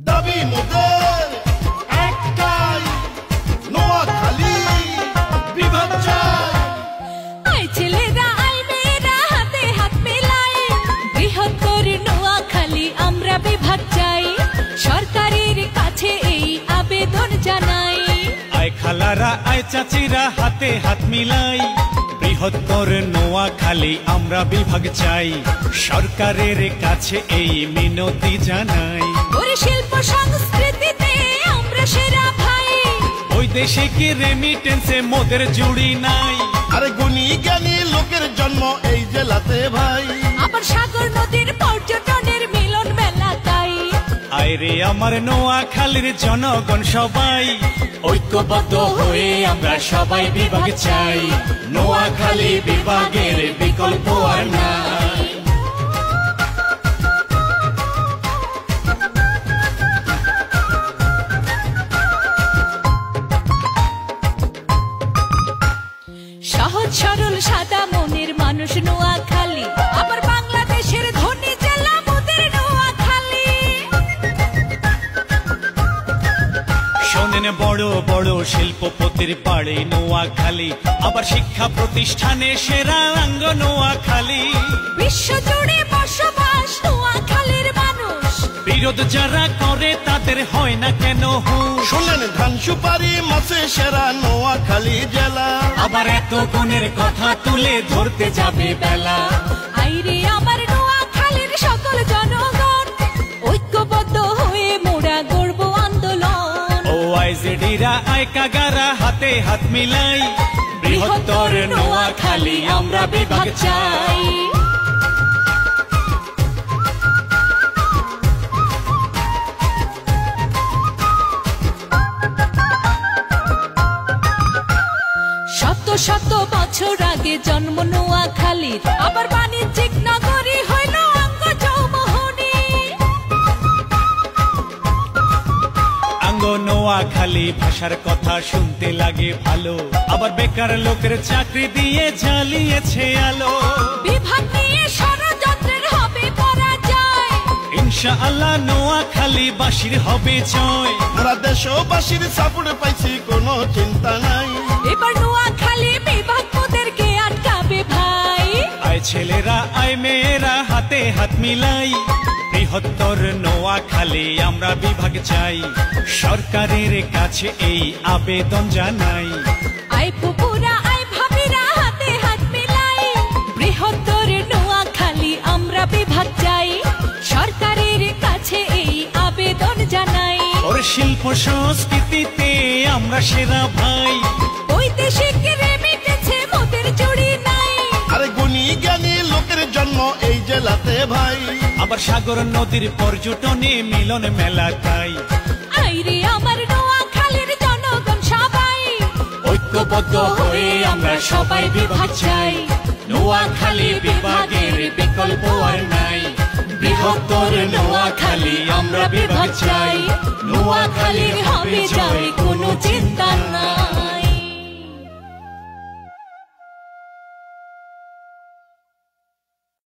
দাবি মোদের একটাই, নোয়াখালী বিভাগ চাই। আই ছেলেরা আই মেয়েরা হাতে হাত মেলাই, বৃহত্তর নোয়াখালী আমরা বিভাগ চাই, সরকারের কাছে এই আবেদন জানাই। আয় খালারা আয় চাচিরা হাতে হাত মিলাই, বৃহত্তর নোয়াখালী আমরা বিভাগ চাই, সরকারের কাছে এই মিনতি জানাই। ওরে শিল্প সংস্কৃতিতে আমরা সেরা ভাই, ওই দেশে কি রেমিটেন্সে মোদের জুড়ি নাই। আরে গুণী জ্ঞানী লোকের জন্ম এই জেলাতে ভাই, আবার সাগর নদীর পর্যটনের মিলন মেলা তাই। আয় রে আমার নোয়াখালীর জনগণ সবাই, ঐক্যবদ্ধ হয়ে আমরা সবাই বিভাগ চাই, নোয়াখালী বিভাগের বিকল্প আর নাই। সহজ সরল সাদা মনের মানুষ নোয়াখালী, আবার বাংলাদেশের ধনী জেলা মোদের নোয়াখালী। শোনেন বড় বড় শিল্পপতির পাড়ে নোয়াখালী, আবার শিক্ষা প্রতিষ্ঠানে সেরা অঙ্গ নোয়াখালী। বিশ্ব জুড়ে বসবাস নোয়াখালীর মানুষ, বিরোধ যারা করে তাদের হয় না কেন হুঁশ। শোনেন ধান সুপারি মাছে সেরা নোয়াখালী জেলা, আবার এত গুণের কথা তুলে ধরতে যাবে বেলা। আইরে আমার নোয়াখালীর সকল জনগণ, ঐক্যবদ্ধ হয়ে মোরা গড়ব আন্দোলন। ও আইজেডিরা আয় কাগারা হাতে হাত মিলাই, বৃহত্তর নোয়াখালী আমরা বিভাগ চাই। শত শত বছর আগে জন্ম নোয়াখালীর, আবার বাণিজ্যিক নগরী হইল অঙ্গ চৌমোহনী। আঙ্গ নোয়াখালী ভাষার কথা শুনতে লাগে ভালো, আবার বেকার লোকের চাকরি দিয়ে জ্বালিয়েছে আলো। বিভাগ নিয়ে ষড়যন্ত্রের হবে পরাজয়, ইনশাআল্লাহ নোয়াখালী বাসীর হবে জয়। আমরা দেশবাসীর সাপোর্ট পাইছি, কোনো চিন্তা নাই। এবার নোয়াখালী বিভাগ মোদেরকে আটকাবে ভাই। আয় ছেলেরা আয় মেয়েরা হাতে হাত মিলাই, বৃহত্তর নোয়াখালী আমরা বিভাগ চাই, সরকারের কাছে এই আবেদন জানাই। আয় ফুপুরা আয় ভাবিরা হাতে হাত মিলাই, বৃহত্তর নোয়াখালী আমরা বিভাগ চাই, সরকারের কাছে এই আবেদন জানাই। ওর শিল্প সংস্কৃতিতে আমরা সেরা ভাই, ওই দেশে কি রেমিটেন্সে মোদের জুড়ি নাই। আরে গুণী জ্ঞানী লোকের জন্ম এই জেলাতে ভাই, আবার সাগর নদীর পর্যটনে মিলন মেলা তাই। আইরে আমার নোয়াখালীর জনগণ সবাই, ঐক্যবদ্ধ হয়ে আমরা সবাই বিভাগ চাই, নোয়াখালী বিভাগের বিকল্প আর নাই। বৃহত্তর নোয়াখালী আমরা বিভাগ চাই, নোয়াখালীর হবে জয় কোনো চিন্তা নাই।